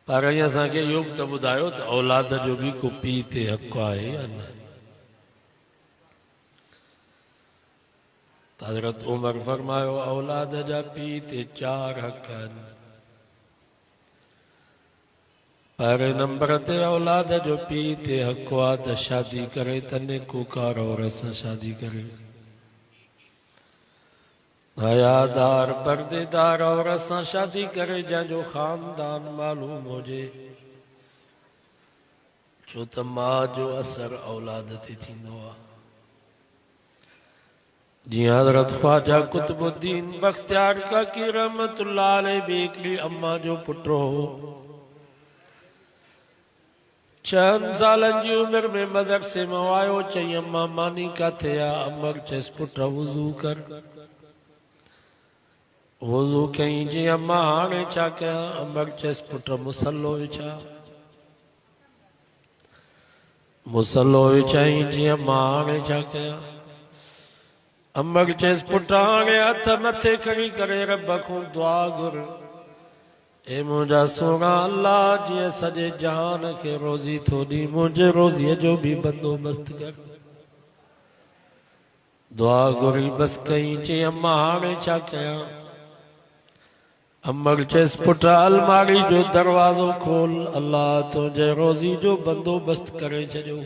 पर असांखे इहो बि त ॿुधायो त औलाद जो बि को पीउ ते हक़ आहे या न। त हज़रत उमर फरमायो औलाद जा पीउ ते 4 हक़ आहिनि। पहिरें नंबर ते औलाद जो पीउ ते हक़ आहे त शादी करे त नेकोकार औरत सां शादी करे, हयादार पर्देदार औरत सां शादी करे जंहिंजो ख़ानदान मालूम हुजे, छो त मां जो असर औलाद ते थींदो आहे। जीअं हज़रत ख्वाजा कुतुबुद्दीन बख्तियार काकी रहमतुल्लाह अलैह बि हिकिड़ी अम्मा जो पुटु हो। 6 सालनि जी उमिरि में मदरसे मां आयो, चई अम्मा मानी काथे आहे? अमर चयसि पुट वुज़ू कर। वुज़ू कई, जी अम्मा हाणे छा कयां? अमर चयसि पुट मुसलो विछा। मुसलो विछाई, जी अम्मा हाणे छा कयां? अमर चयसि पुट हाणे हथ मथे खणी करे रब खां दुआ घुर, ए मुंहिंजा सोना अल्लाह जीअं सॼे जहान खे रोज़ी थो ॾी, मुंहिंजे रोज़ीअ जो बि बंदोबस्त कर। दुआ घुरी बस कई, चई अम्मा हाणे छा कयां? अमर चयसि पुट अलमारी जो दरवाज़ो खोल, अल्लाह तुंहिंजे रोज़ी जो बंदोबस्त करे छॾियो।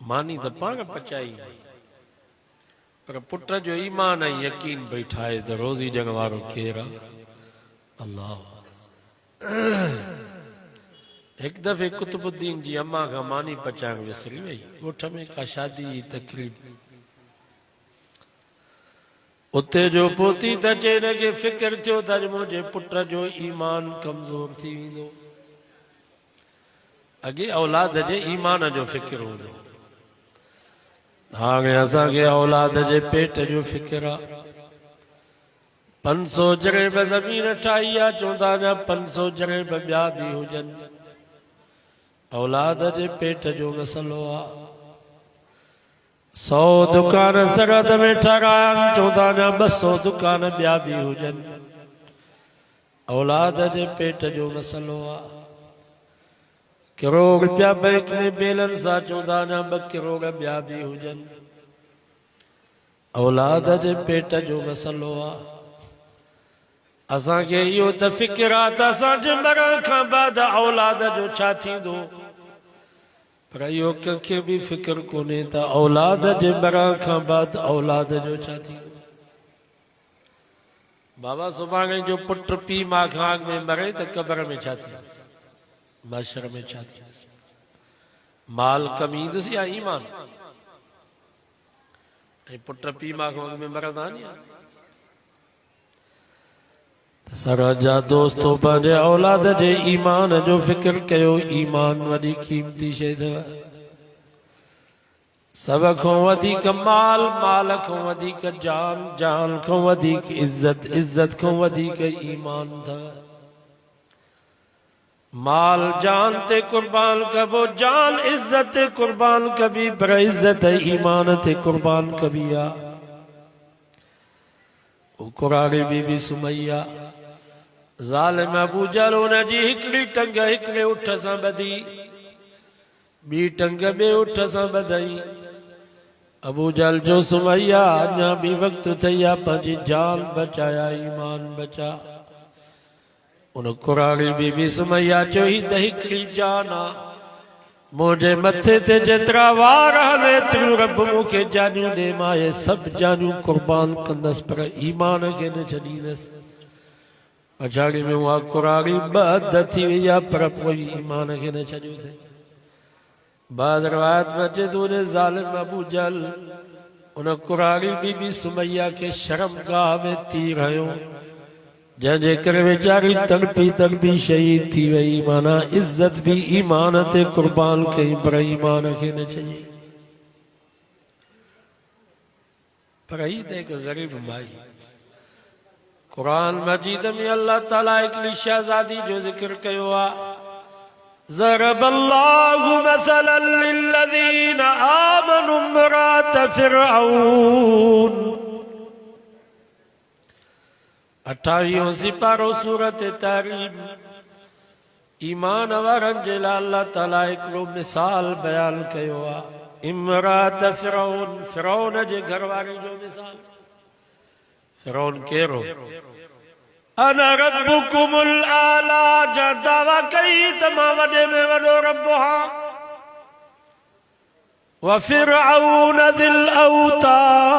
मानी त पाण पचाई, पर पुट जो ईमान ऐं यकीन भई ठाहे त रोज़ी ॾियण वारो केरु आहे? अल्लाह। हिकु दफ़े कुतुबुद्दीन जी अम्मा खां मानी पचाइण विसरी वई। ॻोठ में का शादी जी तकलीफ़, उते जो पोती त चए हिनखे फ़िक्र थियो त अॼु मुंहिंजे पुट जो ईमान कमज़ोर थी वेंदो। अॻे औलाद जे ईमान जो फ़िक्र हूंदो, हाणे असांखे औलाद जे पेट जो फ़िक्र आहे। 500 जॻह बि ज़मीन ठाही आहे, चवंदा अञा 500 जॻह बि ॿिया बि हुजनि। औलाद जे पेट जो मसलो आहे। 100 दुकान सरहद में ठाराया, चवंदा अञा 200 दुकान ॿिया बि हुजनि। औलाद जे पेट जो मसलो आहे। करोड़ रुपया बैंक में बैलेंस आहे, चवंदा अञा 2 करोड़ ॿिया बि हुजनि। औलाद जे पेट जो मसलो आहे। असांखे इहो त फ़िक्र आहे त असांजे मरण खां बाद औलाद जो छा थींदो, पर इहो कंहिंखे बि फ़िक्र कोन्हे त औलाद जे मरण खां बाद औलाद जो छा थींदो। बाबा सुभाणे जो पुट पीउ मां खां अॻु में मरे त क़बर में छा थींदुसि, महशर में छा थींदुसि? माल कमी ईंदुसि या ईमान? ऐं पुट पीउ मां खां अॻु में मरंदा नी। सरहद जा दोस्तो पंहिंजे औलाद जे ईमान जो फ़िक्र कयो। ईमान वॾी क़ीमती शइ अथव। सब खां वधीक माल, माल खां वधीक जान, जान खां वधीक इज़त, इज़त खां वधीक ईमान अथव। माल जान ते कुर्बान कबो, जान इज़त ते कुर्बान कबी, पर इज़त ईमान ते कुर्बान कबी आहे। कुरारी बीबी सुमैया ज़ालिम अबू जहल उन जी हिकिड़ी टंग हिकिड़े उठ सां ॿधी, ॿी टंग ॿिए उठ सां ॿधाई। अबू जहल जो सुमैया अञा बि वक़्तु अथई आहे, पंहिंजी जान बचाया, ईमान बचा। उन कुरारी बीबी सुमैया चयो ही त हिकिड़ी जान आहे, मुंहिंजे मथे ते जेतिरा वार हले एतिरियूं रब मूंखे जानियूं ॾे, मां इहे सभु जानियूं कुर्बान कंदसि, पर ईमान खे न छॾींदसि। पछाड़ी में उहा कुरारी बद थी वई आहे, पर पोइ ईमान खे न छॾियो अथई। बाद रिवायत में अचे थो उन ज़ालिम अबू जहल उन कुरारी बीबी सुमैया खे शर्मगाह में तीर हयो, जंहिंजे करे वीचारी तड़पी तड़पी शहीद थी वई। माना इज़त भी ईमान ते कुर्बान कई, पर ईमान खे न छॾी। पर ही त हिकु ग़रीब माई। कुरान मजीद में अल्लाह ताला हिकिड़ी शहज़ादी जो ज़िक्र कयो आहे। ज़रबल्लाहु मसलन लिल्लज़ीन आमनु इम्राअत फ़िरऔन। 28 सिपारो सूरत तहरीम। ईमान वारनि जे लाइ अल्लाह ताला हिकिड़ो मिसाल बयान कयो आहे। इमरात फिरौन, फिरौन जे घरवारी जो मिसाल। फिरौन कहिड़ो? अना रब्बुकुमुल आला, जा दावा कई त मां वॾे में वॾो रब आहियां। व फिरऔन ज़िल औताद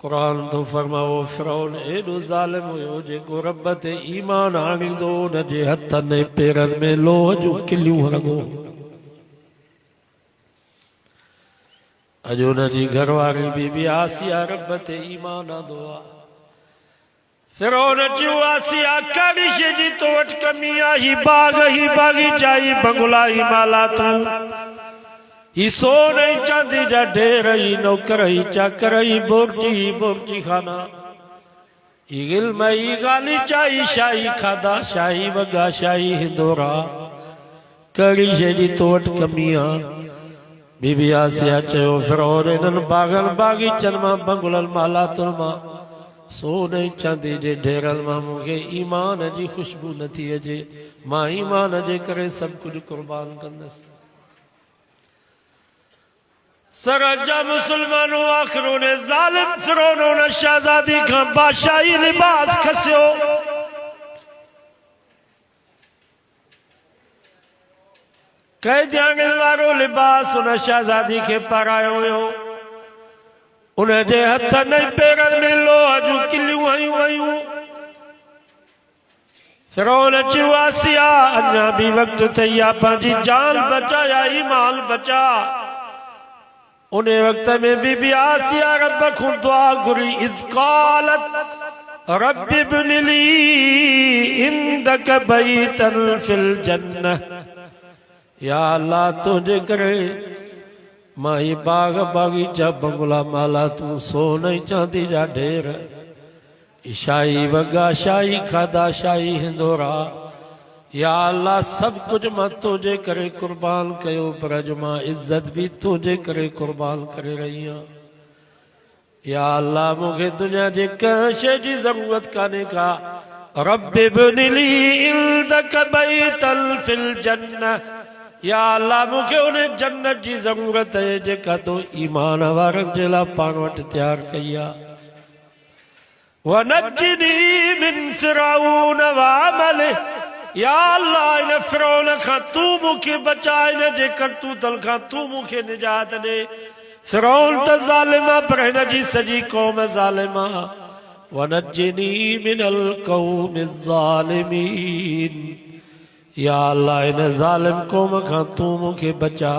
कुरान तो फरमाओ फिरौन एॾो ज़ालिम हुयो जेको रब ते ईमान आणींदो हुन जे हथनि ऐं पेरनि में लोह जूं किलियूं हणंदो। अॼु हुन जी घरवारी बीबी आसिया रब ते ईमान आंदो आहे। फिरौन चयो आसिया कहिड़ी शइ जी तो वटि कमी आहे? ही बाग़, ही बाग़ीचा, ही बंगला, ही माला तूं, ही सोन ऐं चांदी जा ढेर, ही नौकर, ही चाकर, ही बोरची खाना, ही इल्म, ही गालीचा, ही शाही खाधा, शाही वॻा, शाही हिंदोरा, कहिड़ी शइ जी तो वटि कमी आहे? बीबी आसिया चयो फिरौन इन्हनि बाग़नि बाग़ीचनि मां, बंगलनि, मालातुनि मां, सोन ऐं चांदी जे ढेरनि मां मूंखे ईमान जी ख़ुशबू नथी अचे। मां ईमान जे करे सभु कुझु क़ुर्बान कंदसि। सरजा मुसलमानों आख़िर उन ज़ालिम फिरौन उन शहज़ादी खां बादशाही लिबास खसियो। क़ैद आणण वारो लिबास उन शहज़ादी खे पारायो हुयो। उन जे हथनि ऐं पेरनि में लोह जूं किलियूं हयूं वयूं। फिरौन चयो आसिया अञा बि वक़्तु अथई आहे, पंहिंजी जान बचा या ईमान बचा। उन वक़्त में बीबी आसिया रब खां दुआ घुरी। इज़ क़ालत रब्बि इब्नि ली इंदक बैतन फिल जन्नह, या अल्लाह तुंहिंजे करे मां ही बाग बागीचा, बंगला, माला तूं, सोन ऐं चांदी जा ढेर, शाही वॻा, शाही खाधा, शाही हिंदोरा, या अल्लाह सभु कुझु मां तुंहिंजे करे क़ुर्बान कयो, पर अॼु मां इज़त बि तुंहिंजे करे क़ुर्बान करे रही आहियां। या अल्लाह मूंखे दुनिया जे कंहिं शइ जी ज़रूरत कान्हे का। रब्बि इब्नि ली इंदक बैतन फिल जन्नह, या अल्लाह मूंखे उन जन्नत जी ज़रूरत आहे जेका तो ईमान वारनि जे लाइ पाण वटि तयारु कई आहे। वनज्जिनी मिन फिरऔन व अमलिह, या अल्लाह इन फिरौन खां तूं मूंखे बचा, इन जे करतूतनि खां तूं मूंखे निजात ॾे। फिरौन त ज़ालिम आहे पर हिन जी सॼी क़ौम ज़ालिम आहे। वनज्जिनी मिनल क़ौमि ज़ालिमीन, या अल्लाह इन ज़ालिम क़ौम खां तूं मूंखे बचा।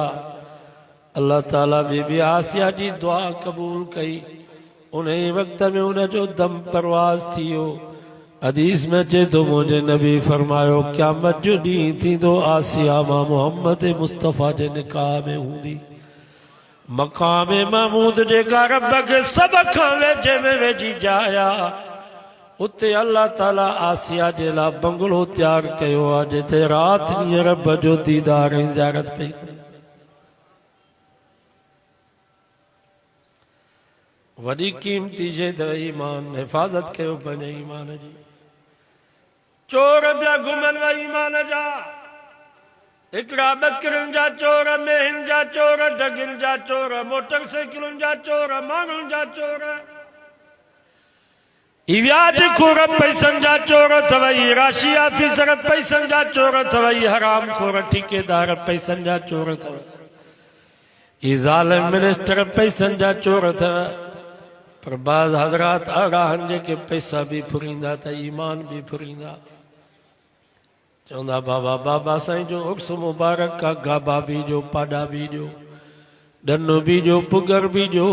अल्लाह ताला बीबी आसिया जी दुआ क़बूल कई। उन वक़्त में उन जो दम परवाज़ थी वियो। हदीस में अचे थो मुंहिंजे नबी फरमायो क़यामत जो ॾींहुं थींदो आसिया मां मोहम्मद मुस्तफ़ा जे निकाह में हूंदी। मक़ाम महमूद जेका रब खे सभ खां वेझे में वेझी जाइ आहे, उते अल्लाह ताला आसिया जे लाइ बंगलो तयारु कयो आहे जिते राति ॾींहुं रब जो दीदार ऐं ज़ियारत पई करे। वॾी क़ीमती शइ अथव ईमान। हिफ़ाज़त कयो पंहिंजे ईमान जी। चोर पिया घुमनि व ईमान जा, हिकिड़ा ॿकरियुनि जा चोर, मेहनि जा चोर, ढगियुनि जा चोर, मोटरसाइकिलुनि जा चोर, माण्हुनि जा चोर, ही व्याज खोर पैसनि जा चोर अथव, ही राशि ऑफिसर पैसनि जा चोर अथव, ही हराम खोर ठेकेदार पैसनि जा चोर अथव, ही ज़ालिम मिनिस्टर पैसनि जा चोर अथव। पर बाज़ हज़रात अहिड़ा आहिनि जेके पैसा बि फुरींदा त ईमान बि फुरींदा। चवंदा बाबा बाबा साईं जो उर्स मुबारक का गाबा बीजो, पाॾा बीजो, ॾनु बीजो, पुगर बीजो।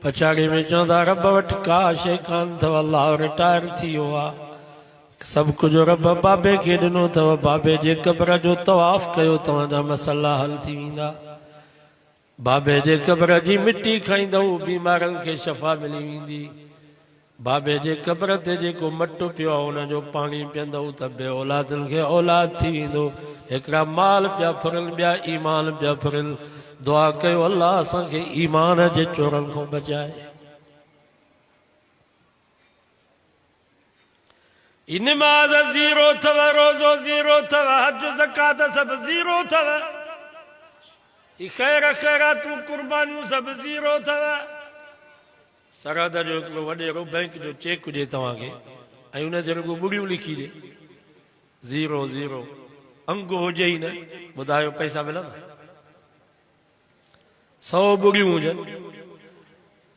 पछाड़ी में चवंदा रब वटि का शइ कान अथव, अल्लाह रिटायर थी वियो आहे, सभु कुझु रब बाबे खे ॾिनो अथव। बाबे जे क़ब्र जो तवाफ़ कयो, तव्हांजा मसइला हल थी वेंदा। बाबे जे क़ब्र जी मिटी खाईंदव, बीमारनि खे शफ़ा मिली वेंदी। बाबे जे कब्र ते जेको मटु पियो आहे उन जो पाणी पीअंदव त बे औलादनि खे औलाद थी वेंदो। हिकिड़ा माल पिया फुरल, ॿिया ईमान पिया फुरल। दुआ कयो अल्लाह असांखे ईमान जे चोरनि खां बचाए। नमाज़ ज़ीरो अथव, रोज़ो ज़ीरो अथव, हज ज़कात सभु ज़ीरो अथव, ख़ैर ख़ैरातूं कुर्बानियूं सभु ज़ीरो अथव। सरहद जो हिकिड़ो वॾेरो बैंक जो चेक ॾिए तव्हांखे ऐं उन ते रुॻो ॿुड़ियूं लिखी ॾे, ज़ीरो ज़ीरो, अंगु हुजे ई न, ॿुधायो पैसा मिलंदा? 100 ॿुड़ियूं हुजनि,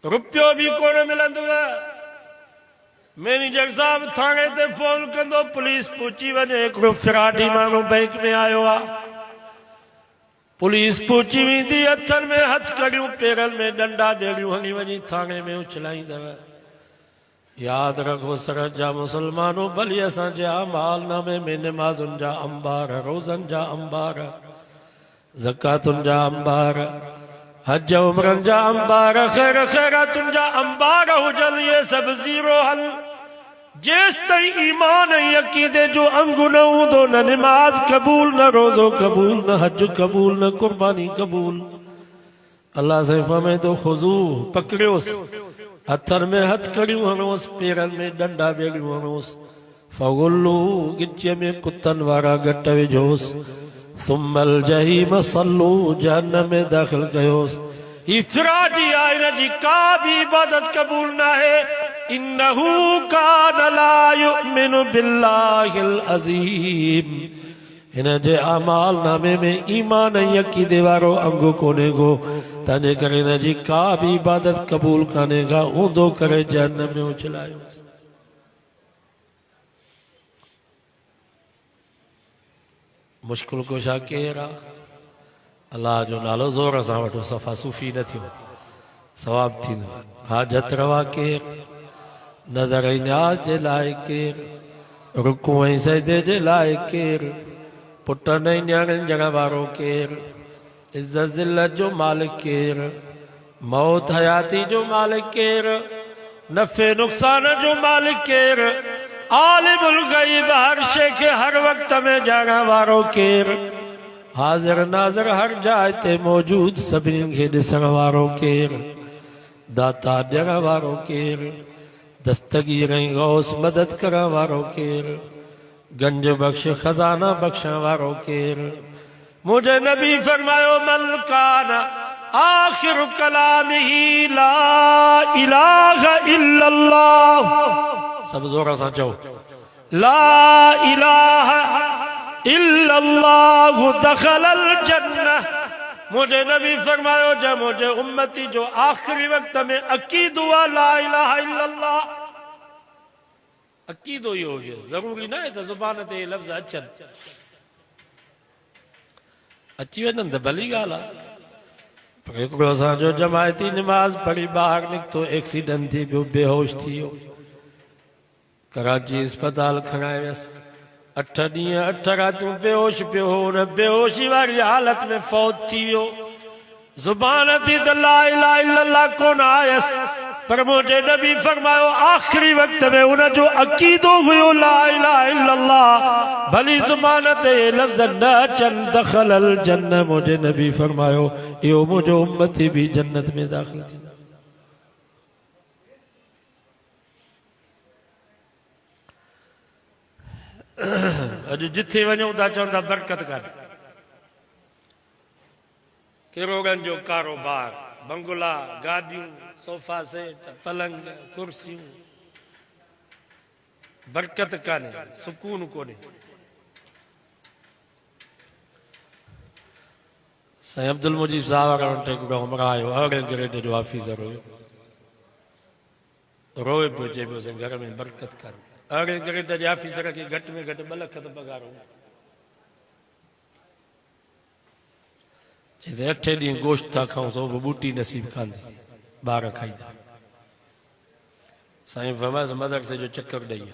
रुपयो बि कोन मिलंदव। मैनेजर साहब थाणे ते फोन कंदो, पुलिस पहुची वञे, हिकिड़ो फिराटी माण्हू बैंक में आयो आहे। पुलिस पहुची वेंदी, हथनि में हथकड़ियूं, पेरनि में डंडा ॿेड़ियूं हणी वञी थाणे में उछलाईंदव। यादि रखो सरहद जा मुसलमानो, भली असांजे अमाल नामे में नमाज़ुनि जा अंबार, रोज़नि जा अंबार, ज़कातुनि जा अंबार, हज उमरनि जा अंबार, ख़ैर ख़ैरातुनि जा अंबार हुजनि, इहे सभु ज़ीरो हल। जेसि ताईं ईमान ऐं अक़ीदे जो अंगु न हूंदो, न निमाज़ क़बूल, न रोज़ो क़बूल, न हज क़बूल, न कुर्बानी क़बूल। अल्लाह से फरमाए तो खुज़ू, पकड़ियोसि, हथनि में हथकड़ियूं हणोसि, पेरनि में डंडा ॿेड़ियूं हणोसि, फगुल्लू, गिचीअ में कुतनि वारा गट विझोसि, सुम्मल जहीम सल्लू, जहन्नम में दाख़िल कयोसि। ही फिराटी आहे, हिन जी का बि इबादत क़बूल न आहे। इन्नहू कान ला युमिनु बिल्लाहिल अज़ीम। हिन जे अमाल नामे में ईमान ऐं अक़ीदे वारो अंगु कोन्हे को, तंहिंजे करे हिन जी का बि इबादत क़बूल कान्हे का, ऊंधो करे जहन्नम में उछलायो। मुश्किल कुशा केरु आहे? अल्लाह जो नालो ज़ोर सां वठो, सफ़ा सूफ़ी न थियो, सवाब थींदो। हाजत रवा केरु? नज़र ऐं न्याज़ जे लाइ केरु? रुकू ऐं सजदे जे लाइ केरु? पुटनि ऐं न्याणियुनि जण वारो केरु? इज़्ज़त ज़िल्लत जो मालिक केरु? मौत हयाती जो मालिक केरु? नफ़े नुक़सान जो मालिक केरु? आलिमुल ग़ैब, हर शइ खे हर वक़्त में ॼाणण वारो केरु? हाज़िर नाज़िर हर जाइ ते मौजूद, सभिनी खे ॾिसण वारो केरु? दाता ॾियण वारो केरु? दस्तगीर ऐं गौस मदद करण वारो केरु? गंज बख़्श खज़ाना बख़्शण वारो केरु? मुंहिंजे नबी फरमायो, मल कान आखिर कलामिही ला इलाहा इल्लल्लाह। सब ज़ोर सां चओ, ला इलाहा इल्लल्लाह दखलल जन्नह। मुझे नबी फरमायो, जब मुझे उम्मती जो आखिरी वक्त में अकीदो ला इलाहा इल्लल्लाह, अकीदो ही हो गया। जरूरी ना है तो जुबान ते लफ्ज़ अचन, अची वञनि त भली ॻाल्हि आहे। पर हिकिड़ो असांजो जमायती नमाज़ पढ़ी ॿाहिरि निकितो, एक्सीडेंट थी पियो, बेहोश थी वियो, कराची अस्पताल खणाए वियसि। 8 ॾींहं 8 रातूं बेहोश पियो हो, उन बेहोशी वारी हालत में फौत थी वियो। ज़ुबान थी त ला इलाहा इल्लल्लाह कोन आयसि, पर मुंहिंजे नबी फरमायो आख़िरी वक़्त में उन जो अक़ीदो हुयो ला इलाहा इल्लल्लाह। भली ज़ुबान ते लफ़्ज़ न अचनि, दख़लल जन्नह। मुंहिंजे नबी फरमायो इहो मुंहिंजो उम्मती भी जन्नत में दाख़िल थींदो। अॼु जिथे वञूं था चवंदा बरकत कान्हे। किरोड़नि जो कारोबार, बंगला, गाॾियूं, सोफा सेट, पलंग, कुर्सियूं, बरकत कान्हे, सुकून कोन्हे। साईं अब्दुल मुजीब साहब वटि हिकिड़ो हमरा आयो, अहिड़े ग्रेड जो ऑफिसर हुयो, रोए पियो, चए पियो साईं घर में बरकत कान्हे। अहिड़े ग्रेड जे ऑफिसर खे घटि में घटि 2 लख त पघार हो। चई 8 ॾींहं गोश्त था खाऊं, सो बि बूटी नसीब कान्हे, ॿार खाईंदा। साईं फरमाइस मदरसे जो चक्कर ॾेई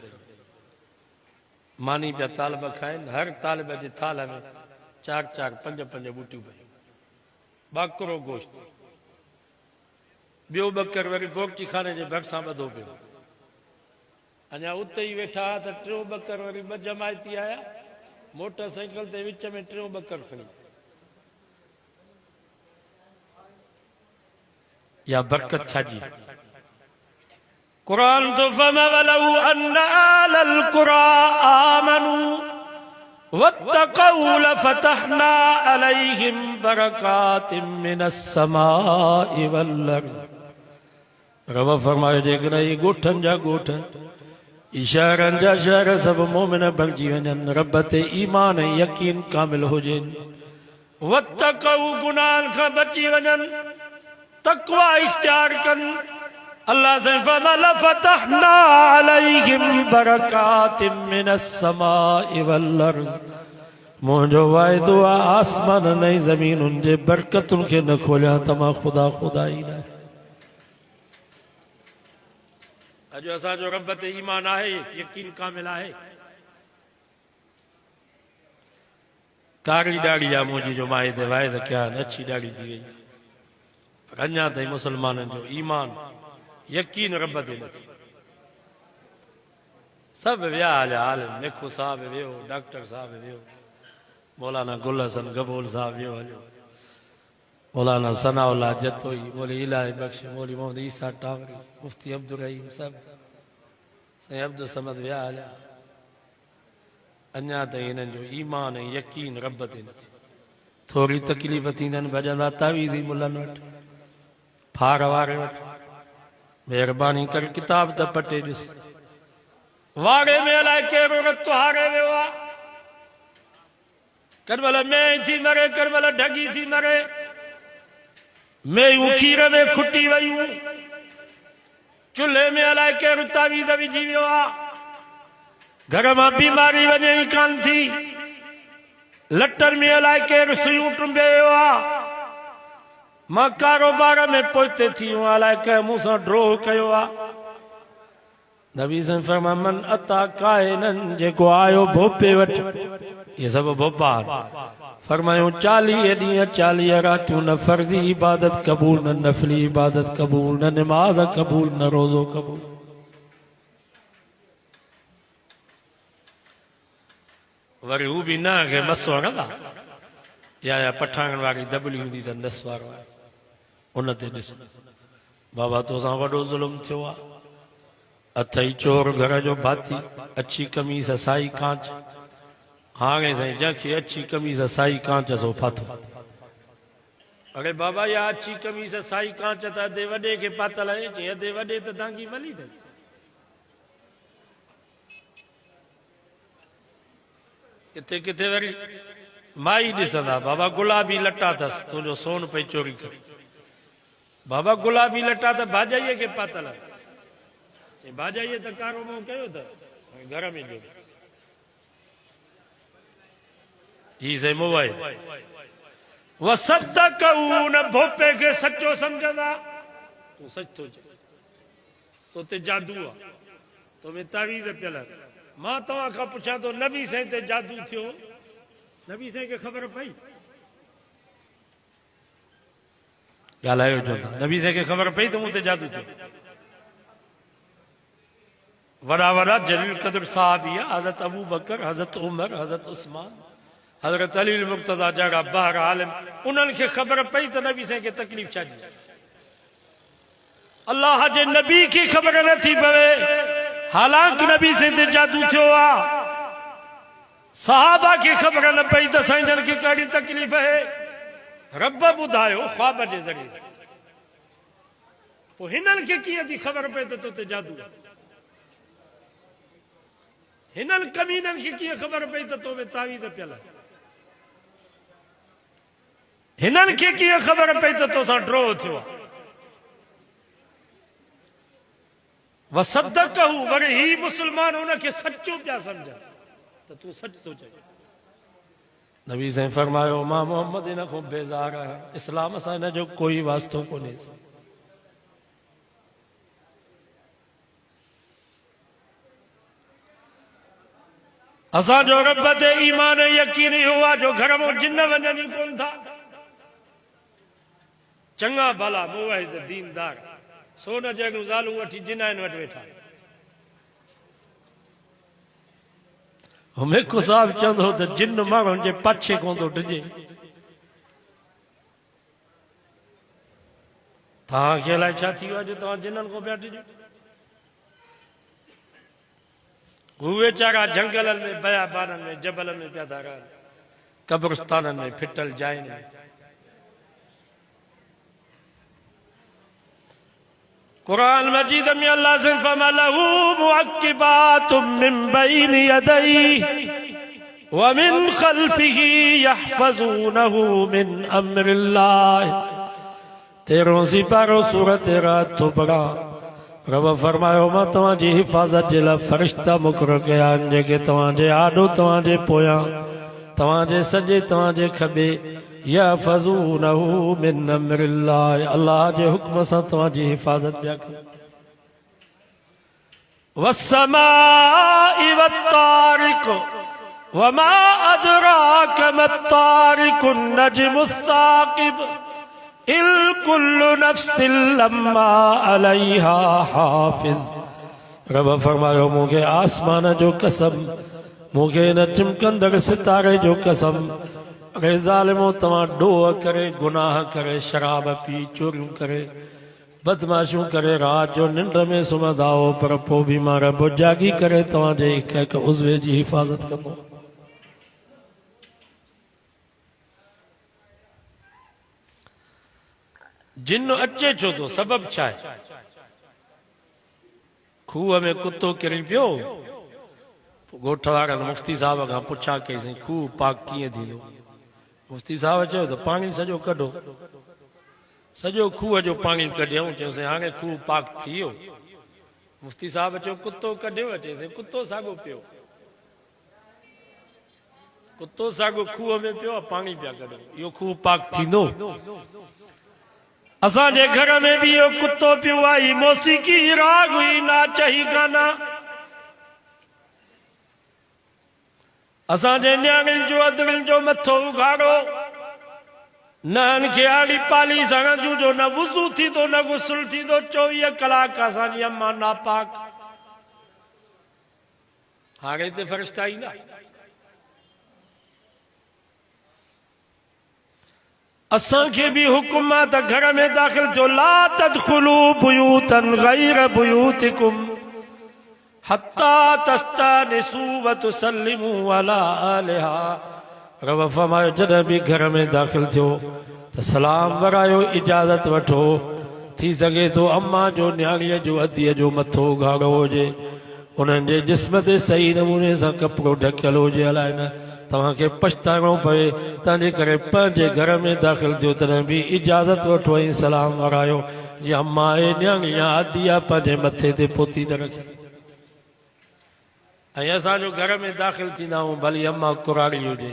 मानी पिया तालिब खाइनि, हर तालिब जे थाल में 4-4, 5-5 बूटियूं पयूं, बाकरो गोश्त। ॿियो बकर वरी बोगची खाने जे भरिसां ॿधो पियो, अञा उते ई वेठा त टियों बकर वरी ॿ जमायती आया मोटरसाइकिल ते विच में टियों बकर खणी या बरकत छाजी कुरान तो फमा वलऊ अन आलल कुरा आमनू वत्तक़ऊ लफ़तहना अलैहिम बरकातिम मिनस समाई वल अर्ज़। रब फरमायो जेकॾहिं ई ॻोठनि जा ॻोठ ई शहरनि जा शहर सभु मोमिन बणिजी वञनि रब ते ईमान ऐं यकीन कामिल हुजनि वत्तक़ऊ गुनाहनि खां बची वञनि तक़वा इख्तियार कनि अल्लाह से फमा लफ़तहना अलैहिम बरकातिम मिनस समाई वल अर्ज़। मुंहिंजो वाइदो आहे आसमान ऐं ज़मीनुनि जे बरकतुनि खे न खोलिया त मां ख़ुदा ख़ुदा ई न। अॼु असांजो रब ते ईमान आहे यकीन कामिल आहे। कारी ॾाढ़ी आहे मुंहिंजी जो माए ते वाइज़ कया आहिनि अछी ॾाढ़ी थी वई पर अञा ताईं मुसलमाननि जो ईमान यकीन रब ते न थियो। सभु विया हलिया हाल मेखू साहब वियो डॉक्टर साहब वियो मौलाना गुल हसन गबोल साहब वियो हलियो मौलाना सनाउल्लाह जतोई मौली इलाही बख्श मौली मोहम्मद ईसा टावरी मुफ्ती अब्दुल रहीम सब साईं अब्दुल समद विया हलिया अञा ताईं हिननि जो ईमान ऐं यकीन रब ते न थियो। थोरी तकलीफ़ थींदनि भॼंदा तावीज़ी मुलनि वटि फार वारे वटि महिरबानी करे किताब त पटे ॾिस वाड़े में अलाए कहिड़ो रतो हारे वियो आहे कॾहिं में थी मरे कॾहिं ढगी थी मरे मेयूं खीर में खुटी वयूं चुल्हे में अलाए केरु तावीज़ विझी वियो आहे घर मां बीमारी वञे ई कान थी लटनि में अलाए केरु सुयूं टुंबे वियो आहे मां कारोबार में पोइते थी वियो अलाए कंहिं मूं सां ड्रोह कयो आहे। नबी साईं फरमाया मन अता काइनन जेको आयो भोपे वटि ये सभु भोपाल फरमायो 40 ॾींहं 40 रातियूं न फर्ज़ी इबादत क़बूल न नफली इबादत क़बूल न नमाज क़बूल न रोज़ो क़बूल। वरी हू बि न के मसो हणंदा या पठाण वारी दबली हूंदी त नस वारो उन ते ॾिस बाबा तोसां वॾो ज़ुल्म थियो आहे अथई चोर घर जो भाती अच्छी कमीज़ साई कांच हाणे साईं जंहिंखे अच्छी कमीज़ साई कांच सो फाथो। अरे बाबा या अच्छी कमीज़ साई कांच त अधे वॾे खे पातल आहे चई अधे वॾे त दांगी मली अथई। किथे किथे वरी माई ॾिसंदा बाबा गुलाबी लटा अथसि तुंहिंजो सोन पई चोरी करे बाबा गुलाबी लटा त भाॼाईअ खे पातल आहे भाॼाईअ त कारो मुंहुं कयो त घर में जो ही से मोबाइल वसदकऊ न भोपे के सच्चो समझंदा तू सच थो चए तो ते जादू आहे तो में तावीज़ पियल मां तव्हां खां पुछां थो नबी साईं ते जादू थियो नबी साईं खे ख़बर पई ॻाल्हायो जो नबी साईं खे ख़बर पई त मूं ते जादू थियो। वड़ा वड़ा जलील कदर साहबी हज़रत अबू बकर हज़रत उमर हज़रत उस्मान हज़रत अली मुर्तज़ा जहिड़ा ॿार आलिम उन्हनि खे ख़बर पई त नबी साईं खे तकलीफ़ छा ॾी अल्लाह जे नबी खे ख़बर नथी पवे हालांकि नबी साईं ते जादू थियो आहे सहाबा खे ख़बर न पई त साईं जन खे कहिड़ी तकलीफ़ आहे रब ॿुधायो ख्वाब जे ज़रिए पोइ हिननि खे कीअं थी ख़बर पए त तो ते जादू आहे हिननि कमीननि खे कीअं ख़बर पई त तो में तावीज़ पियल आहे हिननि खे कीअं ख़बर पई त तोसां ड्रोह थियो आहे वसदकहू वरी ही मुस्लमान उनखे सचो पिया सम्झनि त तूं सच थो चए। नबी साईं फरमायो मां मोहम्मद इन खां बेज़ार आहियां इस्लाम सां हिन जो कोई वास्तो कोन्हे। असांजो रब ते ईमान यकीन इहो आहे जो घर में जिन वञनि कोन था चङा भला मुवाहिद दीनदार सोन जहिड़ियूं ज़ालूं वठी जिनाइनि वटि वेठा मेको साहब चंदो तो जिन माण्हुनि जे पाछे कोन थो डिॼे। तव्हांखे अलाए छा थी वियो आहे जो तव्हां जिन्हनि खां पिया डिॼो। उहे वेचारा जंगलनि में बयाबाननि में जबलनि में पिया था रहनि, कब्रिस्ताननि में फिटल जाइनि में। कुरान मजीद में अल्लाह से फमलहू मुअक्किबातुम मिन बैन यदैहि व मिन खल्फिही यहफज़ूनहू मिन अम्रिल्लाह। 13 सिपारो सूरत रात तो बड़ा रब फरमायो मां तव्हांजी हिफ़ाज़त जे लाइ फ़रिश्ता मुक़ररु कया आहिनि जेके तव्हांजे आॾो तव्हांजे पोयां तव्हांजे सॼे तव्हांजे खॿे यहफ़ज़ूनहू मिन अम्रिल्लाह अल्लाह जे हुक्म सां तव्हांजी हिफ़ाज़त पिया कनि। वस्समाइ वत्तारिक़ वमा अदराक मत्तारिक़ुन नज्मुस्साक़िब इल कुल्लु नफ्सिन लम्मा अलैहा हाफिज़। रब फरमायो मूंखे आसमान जो कसम, मूंखे न चिमकंदड़ सितारे जो कसम। अरे ज़ालिमो तव्हां ॾोह करे गुनाह करे शराब पी चोरियूं करे बदमाशियूं करे रात जो निंड में सुम्हंदा हो, पर पोइ बि मां रब जागी करे तव्हांजे हिक हिक उज़वे जी हिफ़ाज़त कंदो। जिन अचे छो तो सबब छा है? खूह में कुत्तो किरी पियो, ॻोठ वारनि मुफ्ती साहब खां पुछा कईसीं खूह पाक कीअं थींदो? मुफ्ती साहब चयो त पाणी सॼो कढो। सॼो खूह जो पाणी कढियऊं, चयोसीं हाणे खूह पाक थी वियो। मुफ्ती साहब चयो कुत्तो कढियो? चयोसीं कुत्तो साॻियो पियो, कुत्तो साॻियो खूह में पियो पाणी पिया कढो, इहो खूह पाक थींदो? असांजे घर में भी यो कुत्तो पियो आई, मौसीकी राग हुई, नाच ही गाना। असांजे न्याणियुनि जो अदड़ियुनि जो मथो उघाड़ो, न खे आड़ी पाली सघंदियूं जो न वुज़ू थींदो न गुस्ल थींदो। 24 कलाक असांजी अम्मा नापाक। हाणे हिते फ़रिश्ता ईंदा? असांखे भी हुकुम आहे त घर में दाख़िल जो ला तदखुलू बुयूतन गैर बुयूतिकुम हत्ता तस्तानिसू व तुसल्लिमू अला आलिहा। रब फरमायो जॾहिं भी घर में दाख़िल थियो त सलाम वरायो, इजाज़त वठो। थी सघे तो अम्मा जो न्याणीअ जो अदीअ जो मथो उघाड़ो हुजे, उन्हनि जे जिस्म ते सही नमूने सां कपिड़ो ढकियल हुजे। अलाए न तव्हांखे पछताइणो पए, तंहिंजे करे पंहिंजे घर में दाख़िल थियो तॾहिं भी इजाज़त वठो ऐं सलाम वरायो। जीअं अम्मा ऐं न्याणी अदीअ पंहिंजे मथे ते पोती त रखे। ऐं असां जो घर में दाख़िल थींदा आहियूं, भली अम्मा कुराड़ी हुजे,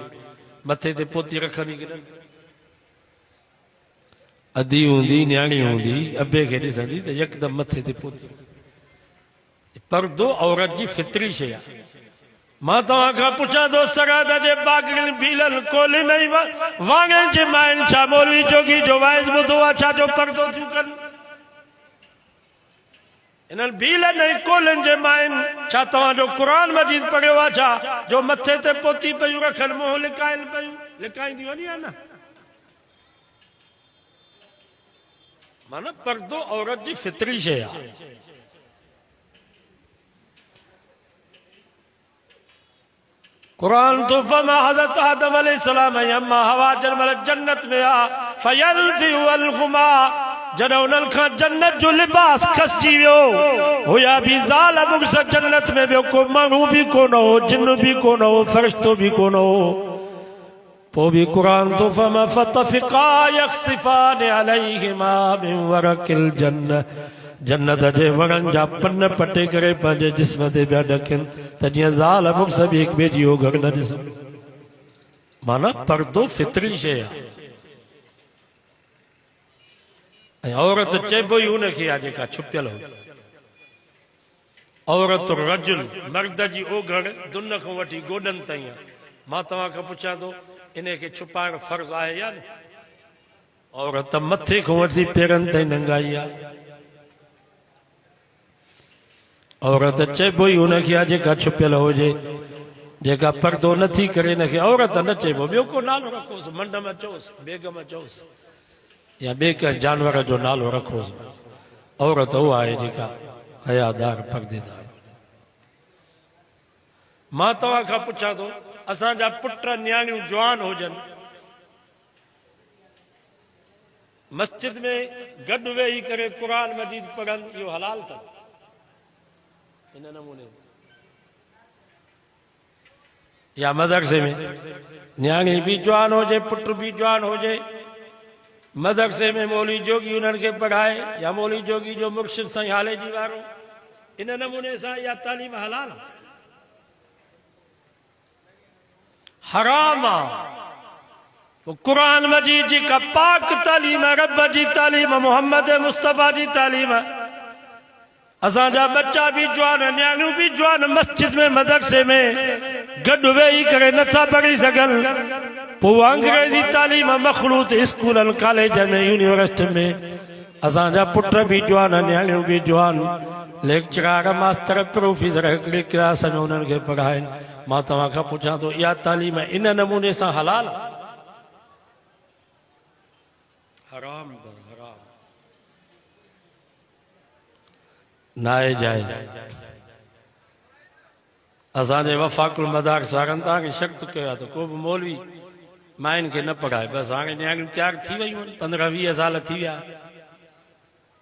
मथे ते पोती रखंदी की न? अदी हूंदी न्याणी हूंदी, अबे खे ॾिसंदी त यकदम मथे ते पोती। पर्दो औरत जी फितरी शइ आहे। मां तव्हां खां पुछां थो, सराद जे बाग़नि बीलनि कोलिनि वाङनि जे माइनि छा मौलवी जोगी जो वाइज़ ॿुधो आहे छा जो पर्दो थियूं कनि? इन्हनि बीलनि ऐं कोलिनि जे माइनि छा तव्हांजो क़ुरान मजीद पढ़ियो आहे छा जो मथे ते पोती पयूं रखनि, मुंहुं लिकाइनि पयूं? लिकाईंदियूं आहिनि या न? माना पर्दो औरत जी फितरी शइ आहे। कुरान तो फमा हज़रत आदम अलैहिस्सलाम ऐं अम्मा हवा जन्मल जन्नत में आ फयल्ज़िउ अलगुमा। जॾहिं उन्हनि खां जन्नत जो लिबास खसिजी वियो, हुया भी ज़ाल मुग़्स जन्नत में, ॿियो को माण्हू भी कोन हो, जिन भी कोन हो, फ़रिश्तो भी कोन हो। पोइ भी कुरान तो फमा फतफ़िक़ा यख़्सिफ़ान अलैहिमा मिन वरक़िल जन्नह। जन्नत जे वणनि जा पन पटे करे पंहिंजे जिस्म ते पिया ढकनि त जीअं ज़ाल मुग़्स भी हिक ॿिए जी ओघड़ न ॾिसनि। माना पर्दो फितरी शइ आहे। ऐं औरत चइबो ई हुनखे आहे जेका छुपियल हो। औरत रजुल मर्द जी ओघड़ दुन खां वठी गोॾनि ताईं आहे। मां तव्हां खां पुछां थो, इनखे छुपाइण फ़र्ज़ आहे या न? औरत मथे खां वठी पेरनि ताईं नंगाई आहे। औरत चइबो ई हुनखे आहे जेका छुपियल हुजे। जेका पर्दो नथी करे इनखे औरत न चइबो, ॿियो को नालो रखोसि, मंड में चओसि, बेगम चओसि, या ॿिए कंहिं जानवर जो नालो रखोसि। औरत उहा आहे जेका हयादार पर्देदार। मां तव्हां खां पुछां थो, असांजा पुट न्याणियूं जवान हुजनि, मस्जिद में गॾु वेही करे क़ुर मजीद पढ़नि, इहो हलाल अथनि? इन नमूने या मदरसे में न्याणी भी जवान हो जाए, पुट भी जवान हो जाए, मदरसे में मौली जोगी उन्हनि खे पढ़ाए, या मौली जोगी जो मुर्शिद साईं हाले जी वारो, इन नमूने सां इहा तालीम हलाल आहे? हराम आहे। क़ुरान मजीद जी का पाक तालीम, रब जी तालीम, मोहम्मद मुस्तफ़ा जी तालीम। असांजा बच्चा भी जवान, न्याणियूं भी जवान, मस्जिद में मदरसे में गॾु वेही करे नथा पढ़ी सघनि, पोइ अंग्रेजी तालीम मखलूत स्कूलनि कॉलेजनि में यूनिवर्सिटी में असांजा पुट भी जवान, न्याणियूं भी जवान, लेक्चरार मास्टर प्रोफेसर हिकिड़ी क्लास में उन्हनि खे पढ़ाइनि। मां तव्हां खां पुछां थो, इहा तालीम इन नमूने सां हलाल आहे? हराम हराम, नाजायज़। असांजे वफ़ाकुल मदारिस वारनि तव्हांखे शर्त कयो आहे त को बि मौलवी माइनि खे न पढ़ाए। बसि हाणे न्याणियूं तयारु थी वयूं आहिनि, 15-20 साल थी विया,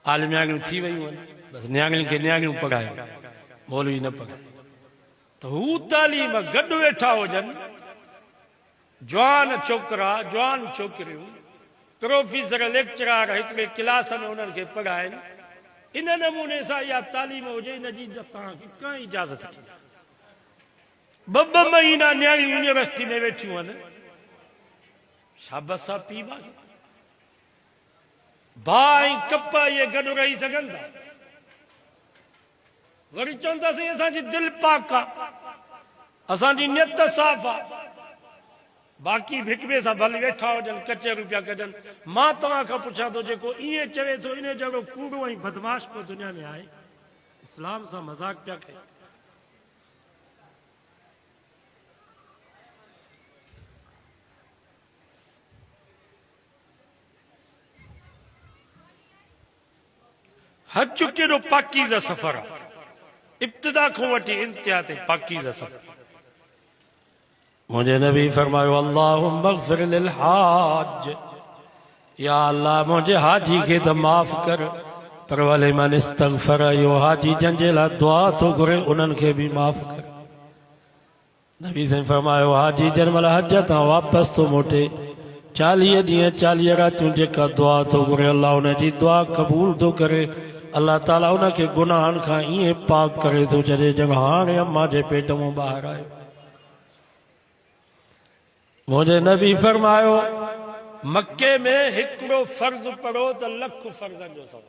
आलिम्याणियूं थी वयूं आहिनि, बसि न्याणियुनि खे न्याणियूं पढ़ाए, मौलवी न पढ़ाए। त हू तालीम गॾु वेठा हुजनि, जवान छोकिरा, जवान छोकिरियूं, प्रोफेसर लेक्चरार हिकिड़े क्लास में उन्हनि खे पढ़ाइनि, इन नमूने सां इहा तालीम हुजे, इन जी तव्हांखे का इजाज़त कोन्हे। ॿ महीना न्याणियूं यूनिवर्सिटी में वेठियूं आहिनि, शाबस सां पीउ भाउ ऐं कप इहे गॾु रही सघनि था? वरी चवनि था साईं असांजी दिलि पाक आहे, असांजी नियत साफ़ आहे, बाक़ी हिक ॿिए सां भले वेठा हुजनि, कचहरियूं पिया कढनि। मां तव्हां खां पुछां थो, जेको ईअं चवे थो इन जहिड़ो कूड़ो ऐं बदमाश को दुनिया में आहे, इस्लाम सां मज़ाक पिया कनि। हज केॾो पाकीज़ा सफ़र आहे, इब्तिदा खां वठी इंतिहा ते पाकीज़ा सफ़र। मुझे नबी फरमायो, अल्लाहुम्मा अग़फिर लिल हाज, या अल्लाह मुझे हाजी खे त माफ़ कर, पर वले मन इस्तग़फर, यो हाजी जंहिंजे लाइ दुआ थो घुरे उन्हनि खे बि माफ़ कर। नबी साईं फरमायो, हाजी जंहिं महिल हज तां वापसि थो मोटे, 40 ॾींहं 40 रातियूं जेका दुआ थो घुरे, अल्लाह उनजी दुआ क़बूल थो करे। अल्लाह ताला उनखे गुनाहनि खां ईअं पाक करे थो छॾे जंहिं हाणे अम्मा जे पेट मां ॿाहिरि आयो। मुंहिंजे नबी फरमायो, मके में हिकिड़ो फर्ज़ पढ़ो त लख फर्ज़नि जो सवाब,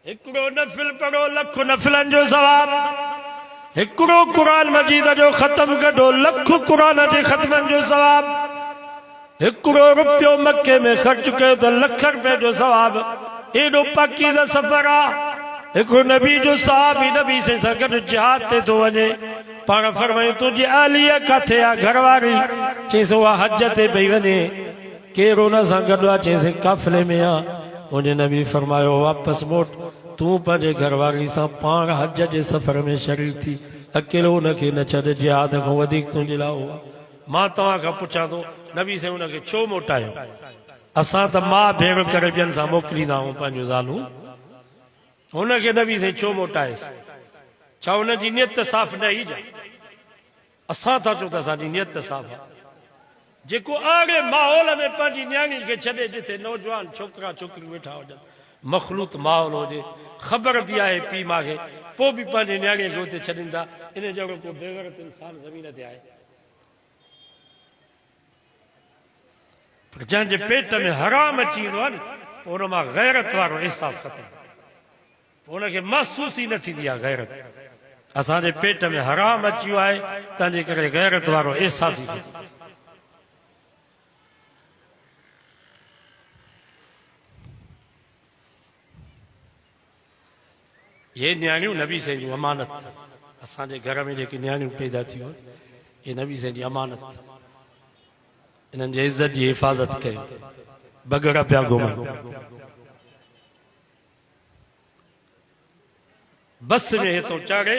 हिकिड़ो नफ़िल पढ़ो लख नफ़िलनि जो सवाब, हिकिड़ो क़ुरान मजीद जो ख़त्म कढो लख क़ुरान जे ख़त्मनि जो सवाब, हिकिड़ो रुपयो मके में ख़र्च कयो त लख रुपए जो सवाब। एॾो पाकीज़ा सफ़र आहे। हिकिड़ो नबी जो साहबी नबी सां गॾु जिहाद ते थो वञे, पाण फरमायूं तुंहिंजी आलिया किथे आहे? घरवारी चईंसि उहा हज ते पई वञे। केरु हुन सां गॾु आहे? चईंसि काफ़िले में आहे। मुंहिंजे नबी फरमायो, वापसि मोट, तूं पंहिंजे घरवारी सां पाण हज जे सफ़र में शरीक थी, अकेलो हुनखे न छॾ, जिहाद खां वधीक तुंहिंजे लाइ उहा। मां तव्हां खां पुछां थो, नबी साईं हुनखे छो मोटायो? असां त माउ भेण करे ॿियनि सां मोकिलींदा आहियूं पंहिंजूं ज़ालूं, हुनखे नबी साईं छो मोटाएसि? छा हुनजी नियत साफ़ न हुई? असां था चऊं त असांजी नियत साफ़ आहे। जेको अहिड़े माहौल में पंहिंजी न्याणी खे छॾे, जिथे नौजवान छोकिरा छोकिरियूं वेठा हुजनि, मखलूत माहौल हुजे, ख़बर बि आहे पीउ माउ खे, पोइ बि पंहिंजे न्याणीअ खे हुते छॾींदा, इन जहिड़ो को बेग़ैरत इंसान ज़मीन ते आहे? पर जंहिंजे पेट में हराम अची वेंदो आहे न, पोइ हुन मां गैरत वारो अहसासु ख़तमु, हुनखे महसूस ई न थींदी आहे गैरत। असांजे पेट में हराम अची वियो आहे, तंहिंजे करे गैरत वारो अहसास ई ख़तमु। ये न्याणियूं नबी साईं जूं अमानत, असांजे घर में जेके न्याणियूं पैदा थियूं ये नबी साईं जी अमानत, इन्हनि जे इज़त जी हिफ़ाज़त कयो, बगड़ पिया घुमनि। बस में हितो चढ़े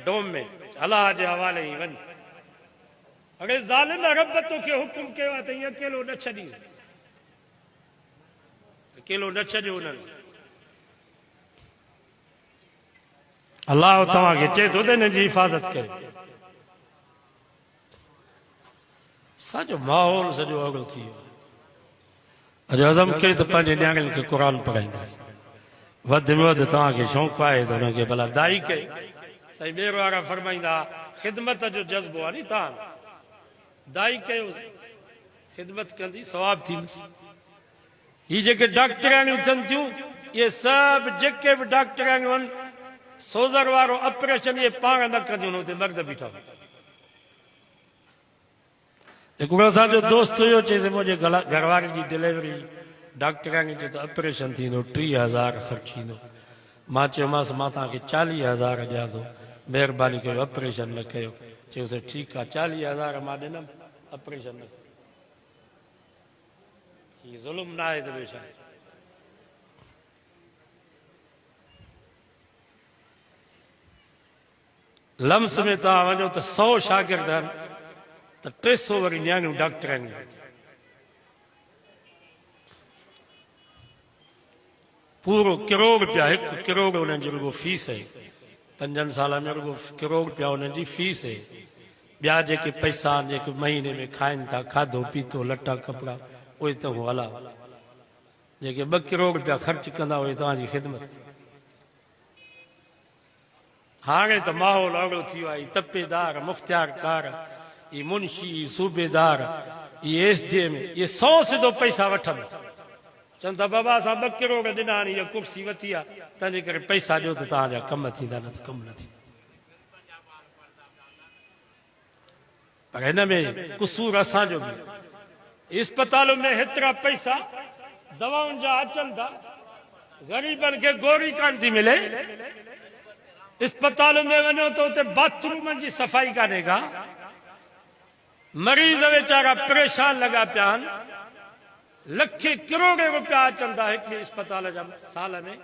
डोम में अलाह जे हवाले ई वञ। अरे ज़ालिम रब तोखे हुकुम कयो आहे त ईअं अकेलो न छॾीस, अकेलो न छॾियो उन्हनि। अलाह तव्हांखे चए थो त हिन जी हिफ़ाज़त कयो। असांजो माहौल सॼो अहिड़ो थी वियो। अॼु अज़म कयो त पंहिंजे न्याणियुनि खे क़ुर पढ़ाईंदासीं। वधि में वधि तव्हांखे शौक़ु आहे त हुनखे भला दाई कयो। साईं ॿेर वारा फरमाईंदा ख़िदमत जो जज़्बो आहे नी, तव्हां दाई कयो, ख़िदमत कंदी सवाब थींदुसि। ही जेके डॉक्टराणियूं थियनि थियूं, इहे सभु जेके बि डॉक्टराणियूं आहिनि, सोज़र वारो ऑपरेशन इहे पाण न कंदियूं, हुते मर्द बीठा। हिकिड़ो असांजो दोस्त हुयो, चएसि मुंहिंजे घरवारी जी डिलीवरी डॉक्टराणी जो त ऑपरेशन थींदो 30,000 ख़र्च ईंदो। मां चयोमांसि मां तव्हांखे 40,000 ॾियां थो, महिरबानी कयो ऑपरेशन न कयो। चयोसि ठीकु आहे, 40,000 मां ॾिनमि, ऑपरेशन न कयो। हीअ ज़ुल्म न आहे त ॿियो छा आहे। लम्स में तव्हां वञो त 100 शागिर्द आहिनि त 300 वरी न्याणियूं डॉक्टर आहिनि। पूरो करोड़ रुपया, 1 करोड़ उन्हनि जी रुगो फीस आहे। 5 साल में रुगो करोड़ रुपया उन्हनि जी फीस आहे। ॿिया जेके पैसा जेके महीने में खाइनि था, खाधो पीतो लटा कपिड़ा, उहे त हू हला। जेके 2 करोड़ रुपया ख़र्च कंदा उहे तव्हांजी ख़िदमत। हाणे त माहौल अहिड़ो थी वियो आहे, तपेदार मुख़्तियारकार, ये मुंशी सूबेदार, ये SDM, ये 100 सिधो पैसा वठनि। चवनि था बाबा असां 2 करोड़ ॾिना आहिनि, इहा कुर्सी वठी आहे, तंहिंजे करे पैसा ॾियो त तव्हांजा कम थींदा, न त कम न थींदा। पर हिन में कुसूर असांजो बि। इस्पताल में हेतिरा पैसा दवाउनि जा अचनि था, ग़रीबनि खे गोरी कान थी मिले। इस्पताल में वञो त उते बाथरूमनि जी सफ़ाई कान्हे का, मरीज़ वेचारा परेशान लॻा पिया आहिनि। लखे करोड़ रुपया अचनि था हिकिड़े इस्पताल जा साल में,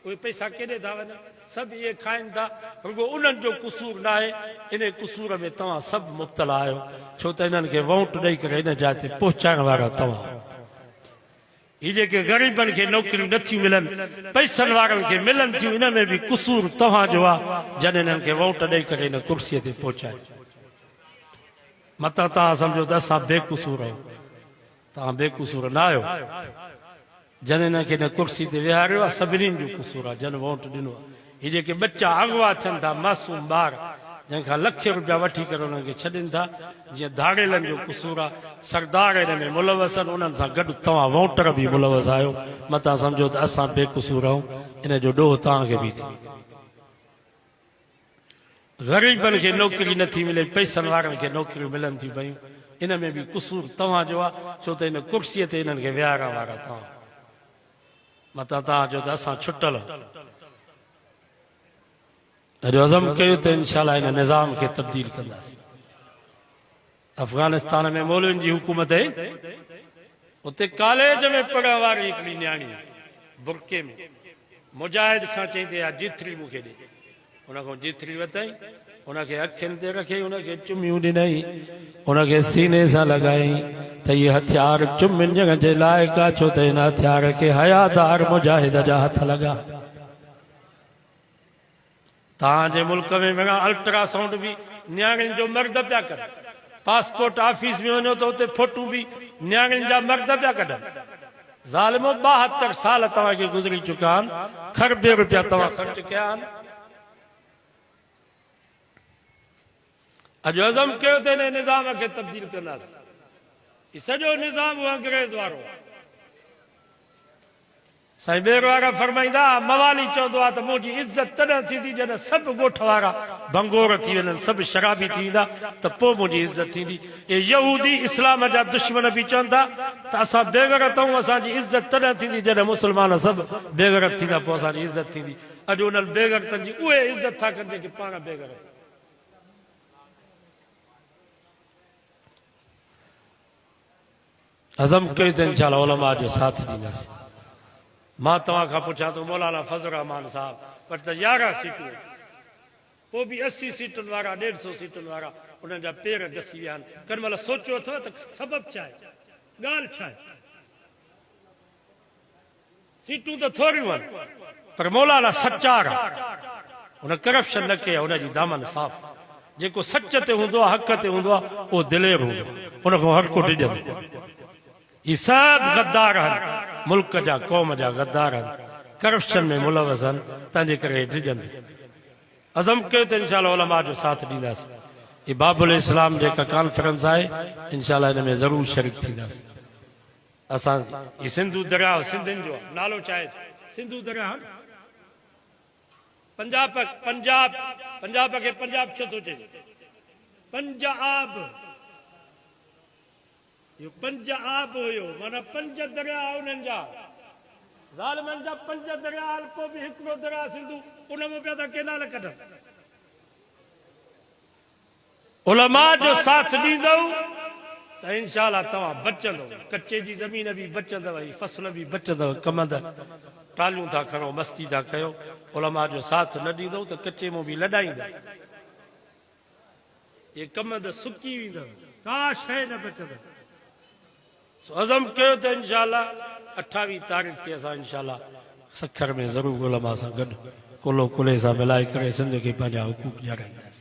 उहे पैसा केॾे था वञनि? सभु इहे खाइनि था। रुगो उन्हनि जो कुसूर न आहे, इन कुसूर में तव्हां सभु मुब्तला आहियो, छो त इन्हनि खे वोट ॾेई करे इन जाइ ते पहुचाइण वारा तव्हां। ही जेके ग़रीबनि खे नौकरियूं नथियूं मिलनि, पैसनि वारनि खे मिलनि थियूं, इन में बि कुसूर तव्हांजो आहे, जॾहिं इन्हनि खे वोट ॾेई करे इन कुर्सीअ ते पहुचाए। मतां तव्हां सम्झो त असां बेक़सूर आहियूं, तव्हां बेक़सूर न आहियो। जन हिनखे हिन कुर्सी ते विहारियो आहे, सभिनीनि जो कुसूर आहे, जन वोट ॾिनो आहे। ही जेके बच्चा अगवा थियनि था, मासूम ॿार, जंहिंखां लख रुपया वठी करे उन्हनि खे छॾनि था, जीअं धाड़ेलनि जो कुसूर आहे। सरदार हिन में मुलवस आहिनि, उन्हनि सां गॾु तव्हां वोटर बि मुलवस आहियो। मतां सम्झो त असां बेक़सूर आहियूं, इन जो ॾोह तव्हांखे बि थी। ग़रीबनि खे नौकरी नथी मिले, पैसनि वारनि खे नौकरियूं मिलनि थियूं पयूं, इन में बि कुसूर तव्हांजो आहे, छो त हिन कुर्सीअ ते हिननि खे विहारण वारा तव्हां। मतां तव्हां चओ त असां छुटल। अॼु अज़म कयो त इंशाअल्लाह हिन निज़ाम खे तब्दील कंदासीं। अफ़गानिस्तान में मौलवियुनि जी हुकूमत आहे, उते कॉलेज में पढ़ण वारी हिकिड़ी न्याणी बुरके में मुजाहिद खां चईंदी आहे जिथरी मूंखे ॾे। हुनखां जिथरी वरितई, हुनखे अखियुनि ते रखी, हुनखे चुमियूं ॾिनई, हुनखे सीने सां लॻाई त इहे हथियार चुमियुनि जे लाइक़ु आहे, छो त हिन हथियार खे हयादार मुजाहिद जा हथ लॻा। तव्हांजे मुल्क में भेणा अल्ट्रासाउंड बि न्याणियुनि जो मर्द पिया कनि। पासपोर्ट ऑफिस में वञो त उते फोटू बि न्याणियुनि जा मर्द पिया कढनि। ज़ालिमो 72 साल तव्हांखे गुज़री चुका आहिनि, खरबे रुपया तव्हां ख़र्च कया आहिनि। अॼु अज़म कयो त हिन निज़ाम खे तब्दील कंदासीं। ही सॼो निज़ाम अंग्रेज़ वारो। साईं ॿेर वारा फरमाईंदा, मवाली चवंदो आहे त मुंहिंजी इज़त तॾहिं थींदी जॾहिं सभु ॻोठ वारा भंगोर थी वञनि, सभु शराबी थी वेंदा, त पोइ मुंहिंजी इज़त थींदी। ये यहूदी इस्लाम जा दुश्मन बि चवनि था त असां बेग़ैरत आहियूं, असांजी इज़त तॾहिं थींदी जॾहिं मुस्लमान सभु बेग़ैरत थींदा, पोइ असांजी इज़त थींदी। अॼु उन्हनि बेग़ैरतनि जी उहे इज़त था कनि जेके पाण बेग़ैरत। अज़म कयो त इंशाअल्लाह उलमा जो साथ ॾींदासीं। मां तव्हां खां पुछां थो मौलाना फज़ल रहमान साहब वटि त 11 सीटूं, पोइ बि 80 सीटुनि वारा 150 सीटुनि वारा उन्हनि जा पेर घसी विया आहिनि। कंहिं महिल सोचियो अथव त सबबु छा आहे, ॻाल्हि छा आहे? सीटूं त थोरियूं आहिनि पर मौलाना सचार आहे, हुन करप्शन न कई, हुनजी दामन साफ़। जेको सच ते हूंदो आहे, हक़ ते हूंदो आहे, उहो दिलेर हूंदो, हुनखां हर को डिॼंदो। ही सभु गद्दार आहिनि, मुल्क जा क़ौम जा गद्दार आहिनि, करप्शन में मुलवस आहिनि, तंहिंजे करे डिॼंदो। अज़म कयो त इंशाअल्लाह उलमा जो साथ ॾींदासीं। ही बाबुल इस्लाम जेका कॉन्फ्रेंस आहे इंशाअल्लाह हिन में ज़रूरु शरीक थींदासीं। असां ही सिंधू दरिया सिंधियुनि जो नालो छा आहे? सिंधू दरिया। पंजाब पंजाब पंजाब खे पंजाब छो थो चइजे? पंजाब, इहो पंजाब हुयो, माना 5 दरिया उन्हनि जा, ज़ालिमनि जा 5 दरिया, पोइ बि हिकिड़ो दरिया सिंधू, उन में पिया था केनाल कढनि। उलमा जो साथ ॾींदव त इंशाअल्लाह तव्हां बचंदव, कच्चे जी ज़मीन बि बचंदव, फसल बि बचंदव, कमंद टालियूं था खणो, मस्ती था कयो। उलमा जो साथ न ॾींदव त कच्चे मूं बि लॾाईंदव, ये कमंद सुकी वेंदव, का शइ न बचंदव। अज़म कयो त इंशाअल्लाह 28 तारीख़ ते असां इंशाअल्लाह सखर में ज़रूरु उलमा सां गॾु कुलो कुले सां मिलाए करे सिंध खे पंहिंजा हुकूक ॼाणाईंदासीं।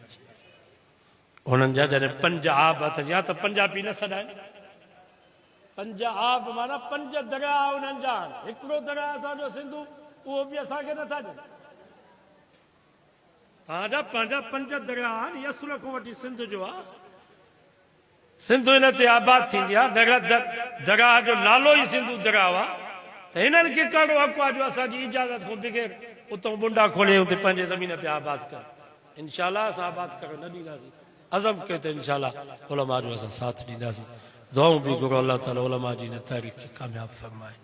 उन्हनि जा जॾहिं 5 आब अथनि, या त पंजाबी न सॾाइनि, 5 आब माना 5 दरिया उन्हनि जा, हिकिड़ो दरिया असांजो सिंधू, उहो बि असांखे नथा ॾियनि। तव्हांजा पंहिंजा 5 दरिया आहिनि, यसुल खां वठी सिंध जो आहे। सिंध हिन ते आबाद थींदी आहे, दरिया जो नालो ई सिंधू दरिया आहे, त हिननि खे कहिड़ो हक़ आहे जो असांजी इजाज़त खां बग़ैर उतां बुंडा खोले उते पंहिंजे ज़मीन ते आबाद कर। इंशाअल्लाह असां आबाद करे न ॾींदासीं। अज़म कयो त इंशाअल्लाह उलमा जो असां साथ ॾींदासीं। दुआऊं बि घुरो, अल्लाह ताला उलमा जी इन तहरीक खे कामयाब फरमाए।